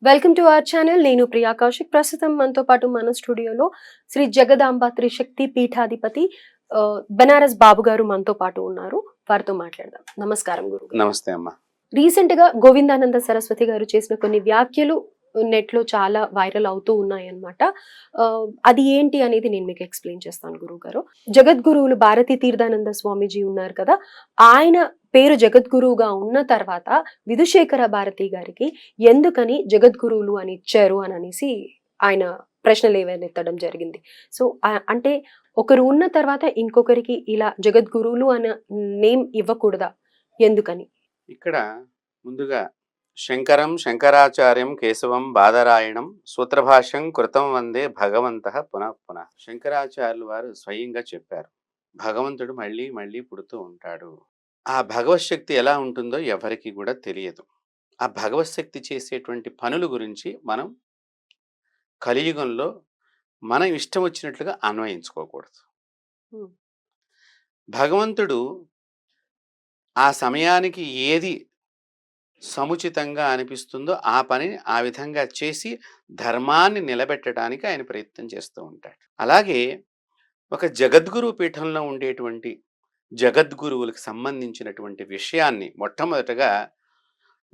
Welcome to our channel. నేను ప్రియా కౌశిక్. ప్రస్తుతం మనతో పాటు మన స్టూడియోలో శ్రీ జగదాంబ త్రిశక్తి పీఠాధిపతి బనారస్ బాబు గారు మనతో పాటు ఉన్నారు. వారితో మాట్లాడదాం. నమస్కారం గురుగారు. నమస్తే అమ్మా. రీసెంట్ గా గోవిందానంద సరస్వతి గారు చేసిన కొన్ని వ్యాఖ్యలు నెట్ లో చాలా వైరల్ అవుతూ ఉన్నాయి అన్నమాట. అది ఏంటి అనేది నేను మీకు ఎక్స్ప్లెయిన్ చేస్తాను గురుగారు. జగద్గురువులు భారతీ తీర్థానంద స్వామీజీ ఉన్నారు కదా, ఆయన పేరు జగద్గురువుగా ఉన్న తర్వాత విధుశేఖర భారతి గారికి ఎందుకని జగద్గురువులు అని ఇచ్చారు అని అనేసి ఆయన ప్రశ్నలు ఏవైనా జరిగింది. సో అంటే ఒకరు ఉన్న తర్వాత ఇంకొకరికి ఇలా జగద్గురువులు అనే నేమ్ ఇవ్వకూడదా, ఎందుకని? ఇక్కడ ముందుగా శంకరం శంకరాచార్యం కేశవం బాదరాయణం సూత్రభాష్యం కృతం వందే భగవంతః పునః పునః. శంకరాచార్యులు వారు స్వయంగా చెప్పారు, భగవంతుడు మళ్ళీ మళ్ళీ పుడుతూ ఉంటాడు. ఆ భగవత్ శక్తి ఎలా ఉంటుందో ఎవరికి కూడా తెలియదు. ఆ భగవత్ శక్తి చేసేటువంటి పనుల గురించి మనం కలియుగంలో మనం ఇష్టం వచ్చినట్లుగా అన్వయించుకోకూడదు. భగవంతుడు ఆ సమయానికి ఏది సముచితంగా అనిపిస్తుందో ఆ పనిని ఆ విధంగా చేసి ధర్మాన్ని నిలబెట్టడానికి ఆయన ప్రయత్నం చేస్తూ ఉంటాడు. అలాగే ఒక జగద్గురు పీఠంలో ఉండేటువంటి జగద్గురువులకు సంబంధించినటువంటి విషయాన్ని మొట్టమొదటగా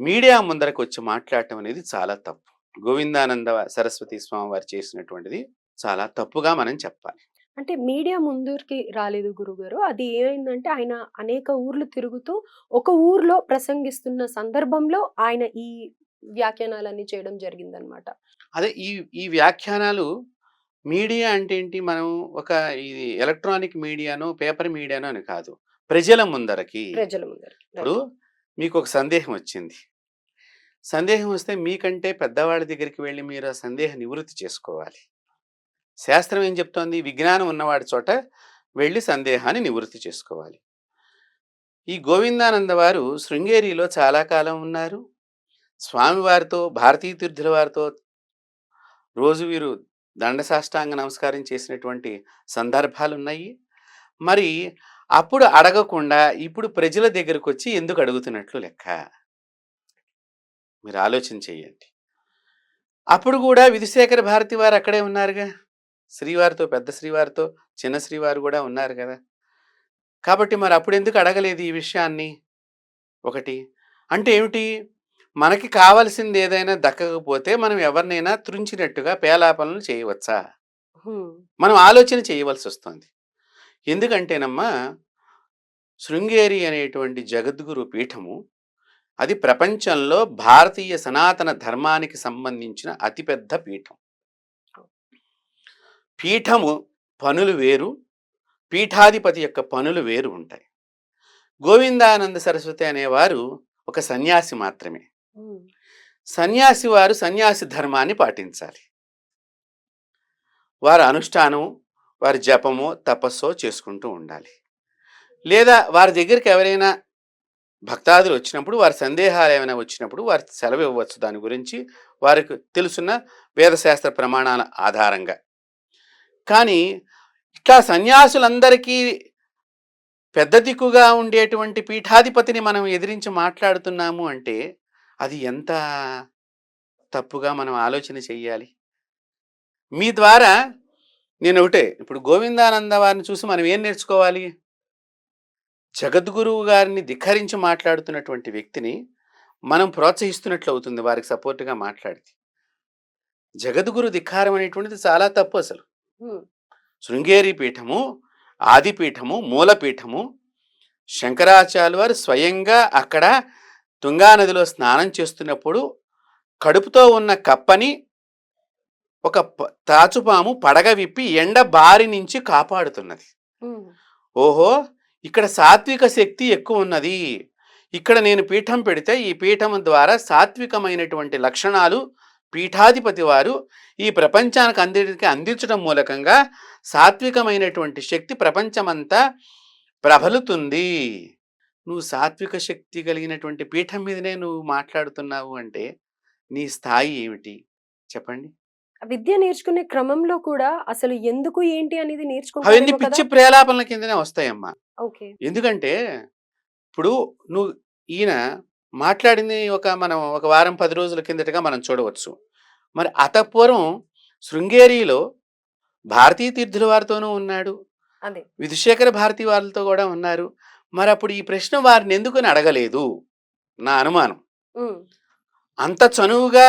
మీడియా ముందరకు వచ్చి మాట్లాడటం అనేది చాలా తప్పు. గోవిందానంద సరస్వతి స్వామి వారు చేసినటువంటిది చాలా తప్పుగా మనం చెప్పాలి. అంటే మీడియా ముందుకి రాలేదు గురుగారు. అది ఏమైందంటే ఆయన అనేక ఊర్లు తిరుగుతూ ఒక ఊర్లో ప్రసంగిస్తున్న సందర్భంలో ఆయన ఈ వ్యాఖ్యానాలన్నీ చేయడం జరిగిందనమాట. అదే ఈ ఈ వ్యాఖ్యానాలు మీడియా అంటే ఏంటి? మనం ఒక ఇది ఎలక్ట్రానిక్ మీడియానో పేపర్ మీడియానో అని కాదు, ప్రజల ముందరకి. ప్రజల ముందరకి. ఇప్పుడు మీకు ఒక సందేహం వచ్చింది, సందేహం వస్తే మీకంటే పెద్దవాళ్ళ దగ్గరికి వెళ్ళి మీరు ఆ సందేహ నివృత్తి చేసుకోవాలి. శాస్త్రం ఏం చెప్తోంది? విజ్ఞానం ఉన్నవాడి చోట వెళ్ళి సందేహాన్ని నివృత్తి చేసుకోవాలి. ఈ గోవిందానంద వారు శృంగేరిలో చాలా కాలం ఉన్నారు. స్వామివారితో భారతీ తీర్థుల వారితో రోజు వీరు దండసాష్టాంగ నమస్కారం చేసినటువంటి సందర్భాలు ఉన్నాయి. మరి అప్పుడు అడగకుండా ఇప్పుడు ప్రజల దగ్గరకు వచ్చి ఎందుకు అడుగుతున్నట్లు లెక్క? మీరు ఆలోచన చెయ్యండి. అప్పుడు కూడా విధుశేఖర భారతి వారు అక్కడే ఉన్నారుగా, శ్రీవారితో, పెద్ద శ్రీవారితో చిన్న శ్రీవారు కూడా ఉన్నారు కదా. కాబట్టి మరి అప్పుడు ఎందుకు అడగలేదు ఈ విషయాన్ని? ఒకటి అంటే ఏమిటి, మనకి కావలసింది ఏదైనా దక్కకపోతే మనం ఎవరినైనా త్రుంచినట్టుగా పేలాపనలు చేయవచ్చా? మనం ఆలోచన చేయవలసి వస్తుంది. ఎందుకంటేనమ్మా, శృంగేరి అనేటువంటి జగద్గురు పీఠము అది ప్రపంచంలో భారతీయ సనాతన ధర్మానికి సంబంధించిన అతిపెద్ద పీఠం. పీఠము పనులు వేరు, పీఠాధిపతి యొక్క పనులు వేరు ఉంటాయి. గోవిందానంద సరస్వతి అనేవారు ఒక సన్యాసి మాత్రమే. సన్యాసి వారు సన్యాసి ధర్మాన్ని పాటించాలి. వారి అనుష్ఠానం, వారి జపమో తపస్సో చేసుకుంటూ ఉండాలి. లేదా వారి దగ్గరికి ఎవరైనా భక్తాదులు వచ్చినప్పుడు, వారి సందేహాలు ఏమైనా వచ్చినప్పుడు వారి సెలవు ఇవ్వచ్చు. దాని గురించి వారికి తెలుసున్న వేదశాస్త్ర ప్రమాణాల ఆధారంగా. కానీ ఇట్లా సన్యాసులందరికీ పెద్ద దిక్కుగా ఉండేటువంటి పీఠాధిపతిని మనం ఎదిరించి మాట్లాడుతున్నాము అంటే అది ఎంత తప్పుగా మనం ఆలోచన చెయ్యాలి. మీ ద్వారా నేను ఒకటే, ఇప్పుడు గోవిందానంద వారిని చూసి మనం ఏం నేర్చుకోవాలి? జగద్గురువు గారిని ధిక్కరించి మాట్లాడుతున్నటువంటి వ్యక్తిని మనం ప్రోత్సహిస్తున్నట్లు అవుతుంది వారికి సపోర్ట్గా మాట్లాడితే. జగద్గురు ధిక్కారం అనేటువంటిది చాలా తప్పు. అసలు శృంగేరి పీఠము ఆదిపీఠము, మూలపీఠము. శంకరాచార్యులు వారు స్వయంగా అక్కడ తుంగానదిలో స్నానం చేస్తున్నప్పుడు కడుపుతో ఉన్న కప్పని ఒక తాచుపాము పడగ విప్పి ఎండ బారి నుంచి కాపాడుతున్నది. ఓహో, ఇక్కడ సాత్విక శక్తి ఎక్కువ ఉన్నది. ఇక్కడ నేను పీఠం పెడితే ఈ పీఠం ద్వారా సాత్వికమైనటువంటి లక్షణాలు పీఠాధిపతి వారు ఈ ప్రపంచానికి అందించడం మూలకంగా సాత్వికమైనటువంటి శక్తి ప్రపంచమంతా ప్రబలుతుంది. నువ్వు సాత్విక శక్తి కలిగినటువంటి పీఠం మీదనే నువ్వు మాట్లాడుతున్నావు అంటే నీ స్థాయి ఏమిటి చెప్పండి? విద్య నేర్చుకునే క్రమంలో కూడా అసలు ఎందుకు ఏంటి అనేది అవన్నీ నేర్చుకుంటారేమో కదా. పిచ్చి ప్రేలాపనల కిందనే వస్తాయమ్మా. ఓకే. ఎందుకంటే ఇప్పుడు నువ్వు ఈయన మాట్లాడింది మనం ఒక వారం 10 రోజుల కిందటగా మనం చూడవచ్చు. మరి అతపూర్వం శృంగేరిలో భారతీ తీర్థుల వారితోనూ ఉన్నాడు. అదే. విధుశేఖర భారతి వాళ్ళతో గూడా ఉన్నారు. మరప్పుడు ఈ ప్రశ్న వారినెందుకని అడగలేదు? నా అనుమానం. హ్మ్. అంత చనువుగా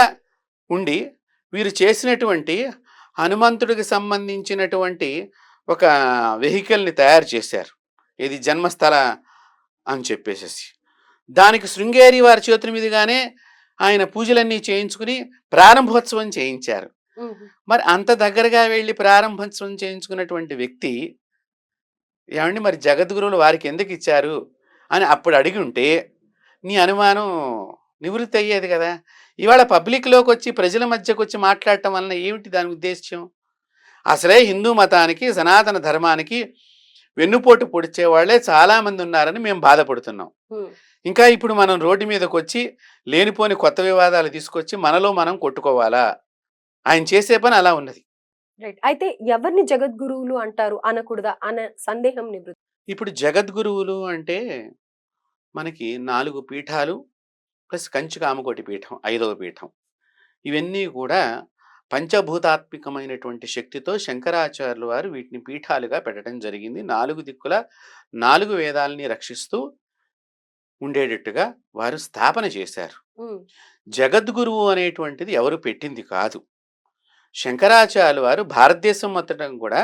ఉండి వీరు చేసినటువంటి హనుమంతుడికి సంబంధించినటువంటి ఒక వెహికల్‌ని తయారు చేశారు. ఇది జన్మస్థల అని చెప్పేసేసి. దానికి శృంగేరి వారి చేతుల మీదుగానే ఆయన పూజలన్నీ చేయించుకుని ప్రారంభోత్సవం చేయించారు. హుహు. మరి అంత దగ్గరగా వెళ్లి ప్రారంభోత్సవం చేయించుకున్నటువంటి వ్యక్తి ఏవండీ మరి జగద్గురువులు వారికెందుకిచ్చారు అని అప్పుడు అడిగుంటే నీ అనుమానం నివృత్తి అయ్యేది గదా! ఇవాళ పబ్లిక్‌లోకొచ్చి ప్రజల మధ్యకొచ్చి మాట్లాడటం వలన ఏమిటి దాని ఉద్దేశ్యం? అసలే హిందూ మతానికి, సనాతన ధర్మానికి వెన్నుపోటు పొడిచేవాళ్ళే చాలామంది ఉన్నారని మేము బాధపడుతున్నాం. హ్మ్. ఇంకా ఇప్పుడు మనం రోడ్డు మీదకొచ్చి లేనిపోని కొత్త వివాదాలు తీసుకొచ్చి మనలో మనం కొట్టుకోవాలా? ఆయన చేసే పని అలా ఉన్నది. రైట్. అయితే ఎవరిని జగద్గురువులు అంటారు? అనకూడదా? అన్న సందేహం నివృత్తి. ఇప్పుడు జగద్గురువులు అంటే మనకి 4 పీఠాలు ప్లస్ కంచి కామకోటి పీఠం, ఐదవ పీఠం. ఇవన్నీ కూడా పంచభూతాత్మికమైనటువంటి శక్తితో శంకరాచార్యులు వారు వీటిని పీఠాలుగా పెట్టడం జరిగింది. 4 దిక్కుల 4 వేదాల్ని రక్షిస్తూ ఉండేటట్టుగా వారు స్థాపన చేశారు. హ్మ్. జగద్గురువు అనేటువంటిది ఎవరు పెట్టింది కాదు. శంకరాచార్యులు వారు భారతదేశం మొత్తం కూడా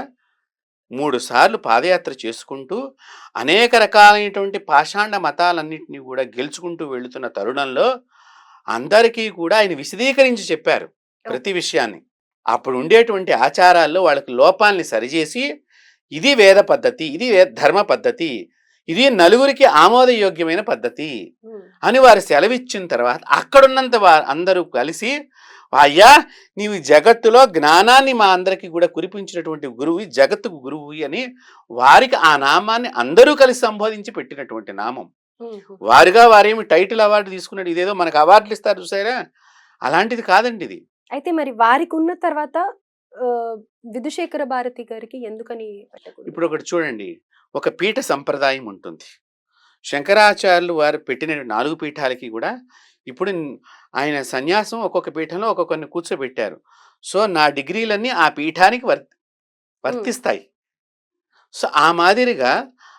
3 సార్లు పాదయాత్ర చేసుకుంటూ అనేక రకాలైనటువంటి పాషాండ మతాలన్నింటినీ కూడా గెలుచుకుంటూ వెళుతున్న తరుణంలో అందరికీ కూడా ఆయన విశదీకరించి చెప్పారు ప్రతి విషయాన్ని. అప్పుడు ఉండేటువంటి ఆచారాల్లో వాళ్ళకి లోపాలని సరిచేసి ఇది వేద పద్ధతి, ఇది ధర్మ పద్ధతి, ఇది నలుగురికి ఆమోదయోగ్యమైన పద్ధతి హ్మ్. అని వారు సెలవిచ్చిన తర్వాత అక్కడున్నంత అందరూ కలిసి అయ్యా నీవు జగత్తులో జ్ఞానాన్ని మా అందరికీ కూడా కురిపించినటువంటి గురువు, జగత్తుకు గురువు అని వారికి ఆ నామాన్ని అందరూ కలిసి సంబోధించి పెట్టినటువంటి నామం. హుహు. వారుగా వారేమి టైటిల్ అవార్డు తీసుకున్నాడు, ఇదేదో మనకు అవార్డులు ఇస్తారు చూసారా, అలాంటిది కాదండి ఇది. అయితే మరి వారికున్న తర్వాత ఆహ్, విధుశేఖర భారతి గారికి ఎందుకని పెట్టకూడదు? ఇప్పుడు ఒకటి చూడండి, ఒక పీఠ సంప్రదాయం ఉంటుంది. శంకరాచార్యులు వారు పెట్టిన 4 పీఠాలకి కూడా ఇప్పుడు ఆయన సన్యాసం ఒక్కొక్క పీఠంలో ఒక్కొక్కరిని కూర్చోబెట్టారు. సో నా డిగ్రీలన్నీ ఆ పీఠానికి హ్మ్. వర్తిస్తాయి. సో ఆ మాదిరిగా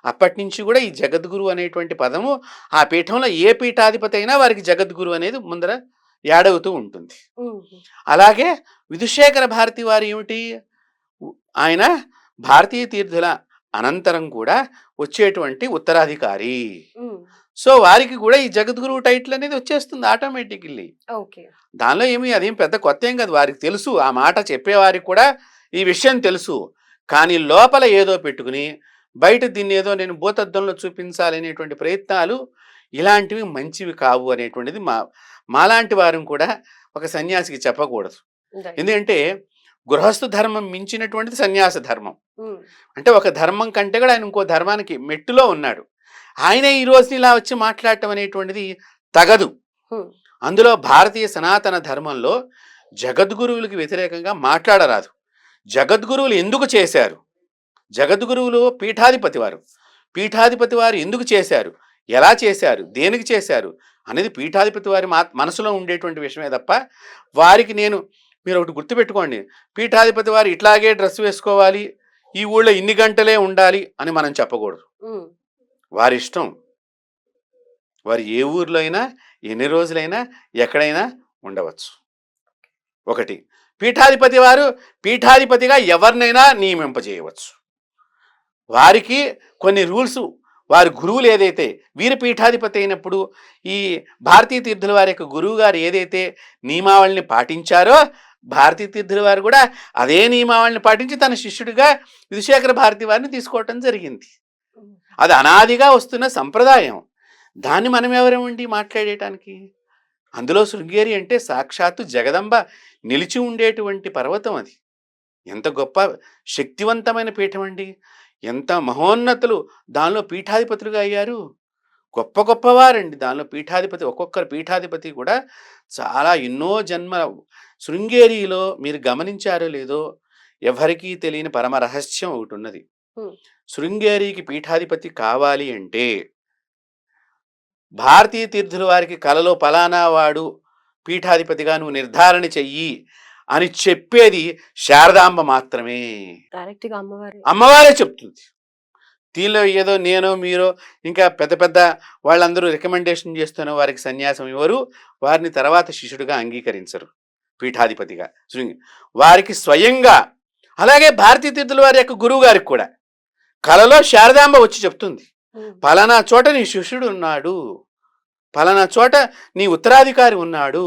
అప్పటి నుంచి కూడా ఈ జగద్గురు అనేటువంటి పదము ఆ పీఠంలో ఏ పీఠాధిపతి అయినా వారికి జగద్గురు అనేది ముందర యాడవుతూ ఉంటుంది. హుహు. అలాగే విధుశేఖర భారతి వారు ఏమిటి, ఉ- ఆయన భారతీయ తీర్థుల అనంతరం కూడా వచ్చేటువంటి ఉత్తరాధికారి. హ్మ్. సో వారికి కూడా ఈ జగద్గురువు టైటిల్ అనేది వచ్చేస్తుంది ఆటోమేటిక్లీ. ఓకే. దానిలో అదేం పెద్ద కొత్త ఏం కాదు, వారికి తెలుసు, ఆ మాట చెప్పేవారికి కూడా ఈ విషయం తెలుసు. కానీ లోపల ఏదో పెట్టుకుని బయట దీన్ని ఏదో నేను భూతద్దంలో చూపించాలనేటువంటి ప్రయత్నాలు ఇలాంటివి మంచివి కావు అనేటువంటిది మాలాంటి వారం కూడా ఒక సన్యాసికి చెప్పకూడదు. రైట్. ఎందుకంటే గృహస్థు ధర్మం మించినటువంటిది సన్యాస ధర్మం. హ్మ్. అంటే ఒక ధర్మం కంటే కూడా ఆయన ఇంకో ధర్మానికి మెట్టులో ఉన్నాడు. ఆయనే ఈ రోజున ఇలా వచ్చి మాట్లాడటం అనేటువంటిది తగదు. హ్మ్. అందులో భారతీయ సనాతన ధర్మంలో జగద్గురువులకి వ్యతిరేకంగా మాట్లాడరాదు. జగద్గురువులు ఎందుకు చేశారు, జగద్గురువులు పీఠాధిపతి వారు, పీఠాధిపతి వారు ఎందుకు చేశారు, ఎలా చేశారు, దేనికి చేశారు అనేది పీఠాధిపతి వారి మనసులో ఉండేటువంటి విషయమే తప్ప వారికి మీరు ఒకటి గుర్తుపెట్టుకోండి, పీఠాధిపతి వారు ఇట్లాగే డ్రెస్ వేసుకోవాలి, ఈ ఊళ్ళో ఇన్ని గంటలే ఉండాలి అని మనం చెప్పకూడదు. హ్మ్. వారి ఇష్టం. వారు ఏ ఊర్లో అయినా ఎన్ని రోజులైనా ఎక్కడైనా ఉండవచ్చు. ఒకటి, పీఠాధిపతి వారు పీఠాధిపతిగా ఎవరినైనా నియమింపజేయవచ్చు. వారికి కొన్ని రూల్స్, వారి గురువులు ఏదైతే వీరి పీఠాధిపతి అయినప్పుడు ఈ భారతీయ తీర్థుల వారి యొక్క గురువు గారు ఏదైతే నియమావళిని పాటించారో భారతీయ తీర్థుల వారు కూడా అదే నియమావళిని పాటించి తన శిష్యుడిగా విధుశేఖర భారతి వారిని తీసుకోవటం జరిగింది. హ్మ్. అది అనాదిగా వస్తున్న సంప్రదాయం. దాన్ని మనం ఎవరేమండి మాట్లాడేయటానికి? అందులో శృంగేరి అంటే సాక్షాత్తు జగదంబ నిలిచి ఉండేటువంటి పర్వతం అది. ఎంత గొప్ప శక్తివంతమైన పీఠం అండి, ఎంత మహోన్నతులు దానిలో పీఠాధిపతులుగా అయ్యారు. గొప్ప గొప్పవారండి దానిలో పీఠాధిపతి, ఒక్కొక్కరు పీఠాధిపతి కూడా చాలా ఎన్నో జన్మ. శృంగేరిలో మీరు గమనించారో లేదో, ఎవరికీ తెలియని పరమ రహస్యం ఒకటి ఉన్నది. హ్మ్. శృంగేరికి పీఠాధిపతి కావాలి అంటే భారతీయ తీర్థుల వారికి కలలో పలానా వాడు పీఠాధిపతిగా నువ్వు నిర్ధారణ చెయ్యి అని చెప్పేది శారదాంబ మాత్రమే. డైరెక్ట్ గా అమ్మవారి. అమ్మవారే చెప్తుంది. దీనిలో ఏదో నేనో మీరో ఇంకా పెద్ద పెద్ద వాళ్ళందరూ రికమెండేషన్ చేస్తున్న వారికి సన్యాసం ఇవ్వరు, వారిని తర్వాత శిష్యుడిగా అంగీకరించరు పీఠాధిపతిగా. వారికి స్వయంగా, అలాగే భారతీయ తీర్థుల వారి యొక్క గురువు గారికి కూడా కలలో శారదాంబ వచ్చి చెప్తుంది, పలానా చోట నీ శిష్యుడు ఉన్నాడు, పలానా చోట నీ ఉత్తరాధికారి ఉన్నాడు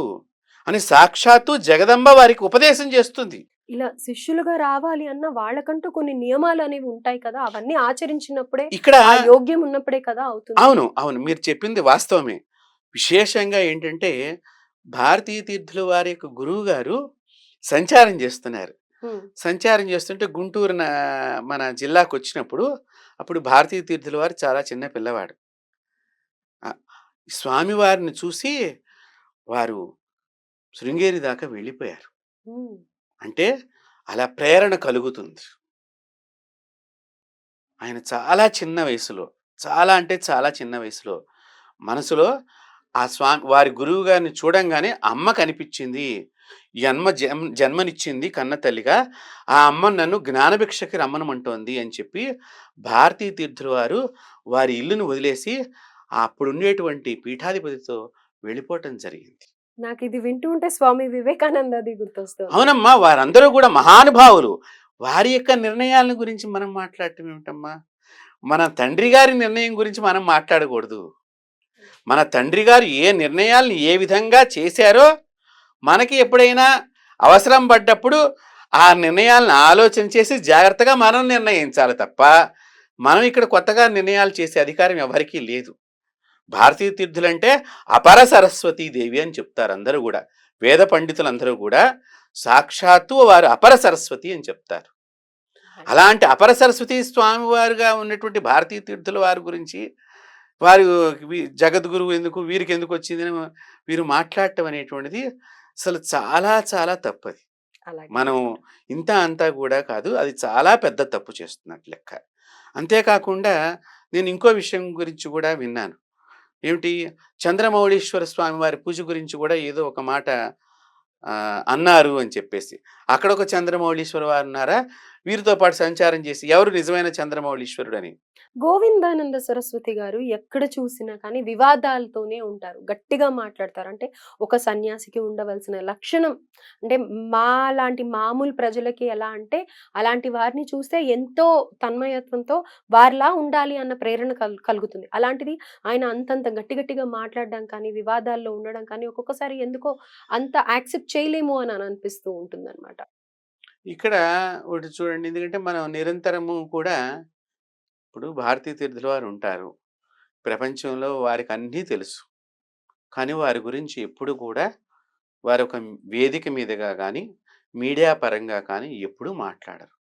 అని సాక్షాత్తు జగదంబ వారికి ఉపదేశం చేస్తుంది. ఇలా శిష్యులుగా రావాలి అన్న వాళ్ళకంటూ కొన్ని నియమాలు అనేవి ఉంటాయి కదా, అవన్నీ ఆచరించినప్పుడే, ఇక్కడ ఆ యోగ్యం ఉన్నప్పుడే కదా అవుతుంది. అవును అవును, మీరు చెప్పింది వాస్తవమే. విశేషంగా ఏంటంటే భారతీయ తీర్థుల వారి యొక్క గురువు గారు సంచారం చేస్తున్నారు. సంచారం చేస్తుంటే గుంటూరు మన జిల్లాకు వచ్చినప్పుడు, అప్పుడు భారతీయ తీర్థుల వారు చాలా చిన్న పిల్లవాడు. స్వామివారిని చూసి వారు శృంగేరి దాకా వెళ్ళిపోయారు. అంటే అలా ప్రేరణ కలుగుతుంది. ఆయన చాలా చిన్న వయసులో, చాలా అంటే చాలా చిన్న వయసులో మనసులో ఆ స్వామి వారి గురువు గారిని చూడంగానే అమ్మ కనిపించింది, ఈ జన్మనిచ్చింది కన్న తల్లిగా, ఆ అమ్మ నన్ను జ్ఞానభిక్షకి రమ్మనమంటోంది అని చెప్పి భారతీయ తీర్థుల వారు వారి ఇల్లును వదిలేసి అప్పుడుండేటువంటి పీఠాధిపతితో వెళ్ళిపోవటం జరిగింది. నాకు ఇది వింటూ ఉంటే స్వామి వివేకానందది గుర్తొస్తుంది. అవునమ్మా, వారందరూ కూడా మహానుభావులు. వారి యొక్క నిర్ణయాల గురించి మనం మాట్లాడటం ఏమిటమ్మా? మన తండ్రి గారి నిర్ణయం గురించి మనం మాట్లాడకూడదు. మన తండ్రి గారు ఏ నిర్ణయాలను ఏ విధంగా చేశారో మనకి ఎప్పుడైనా అవసరం పడ్డప్పుడు ఆ నిర్ణయాలను ఆలోచన చేసి జాగ్రత్తగా మనం నిర్ణయించాలి తప్ప, మనం ఇక్కడ కొత్తగా నిర్ణయాలు చేసే అధికారం ఎవరికీ లేదు. భారతీయ తీర్థులంటే అపర సరస్వతీ దేవి అని చెప్తారు అందరూ కూడా. వేద పండితులందరూ కూడా సాక్షాత్తు వారు అపర సరస్వతి అని చెప్తారు. అలాంటి అపర సరస్వతి స్వామివారుగా ఉన్నటువంటి భారతీయ తీర్థుల వారి గురించి వారు జగద్గురువు ఎందుకు, వీరికి ఎందుకు వచ్చిందని వీరు మాట్లాడటం అనేటువంటిది అసలు చాలా చాలా తప్పది. మనం ఇంత అంతా కూడా కాదు, అది చాలా పెద్ద తప్పు చేస్తున్నట్టు లెక్క. అంతేకాకుండా నేను ఇంకో విషయం గురించి కూడా విన్నాను. ఏమిటి, చంద్రమౌళీశ్వర స్వామి వారి పూజ గురించి కూడా ఏదో ఒక మాట అన్నారు అని చెప్పేసి. అక్కడ ఒక చంద్రమౌళీశ్వర వారు ఉన్నారా, వీరితో పాటు సంచారం చేసి ఎవరు నిజమైన చంద్రమౌళీశ్వరుడు అని. గోవిందానంద సరస్వతి గారు ఎక్కడ చూసినా కానీ వివాదాలతోనే ఉంటారు, గట్టిగా మాట్లాడతారు. అంటే ఒక సన్యాసికి ఉండవలసిన లక్షణం, అంటే మా లాంటి మామూలు ప్రజలకి ఎలా అంటే అలాంటి వారిని చూస్తే ఎంతో తన్మయత్వంతో వారిలా ఉండాలి అన్న ప్రేరణ కలుగుతుంది. అలాంటిది ఆయన అంతంత గట్టి గట్టిగా మాట్లాడడం కానీ, వివాదాల్లో ఉండడం కానీ ఒక్కొక్కసారి ఎందుకో అంత యాక్సెప్ట్ చేయలేము అని అనిపిస్తూ ఉంటుంది అనమాట. ఇక్కడ ఒకటి చూడండి, ఎందుకంటే మనం నిరంతరము కూడా ఇప్పుడు భారతీయ తీర్థుల వారు ఉంటారు, ప్రపంచంలో వారికి అన్నీ తెలుసు, కానీ వారి గురించి ఎప్పుడు కూడా వారు ఒక వేదిక మీదుగా కానీ మీడియా పరంగా కానీ ఎప్పుడూ మాట్లాడరు.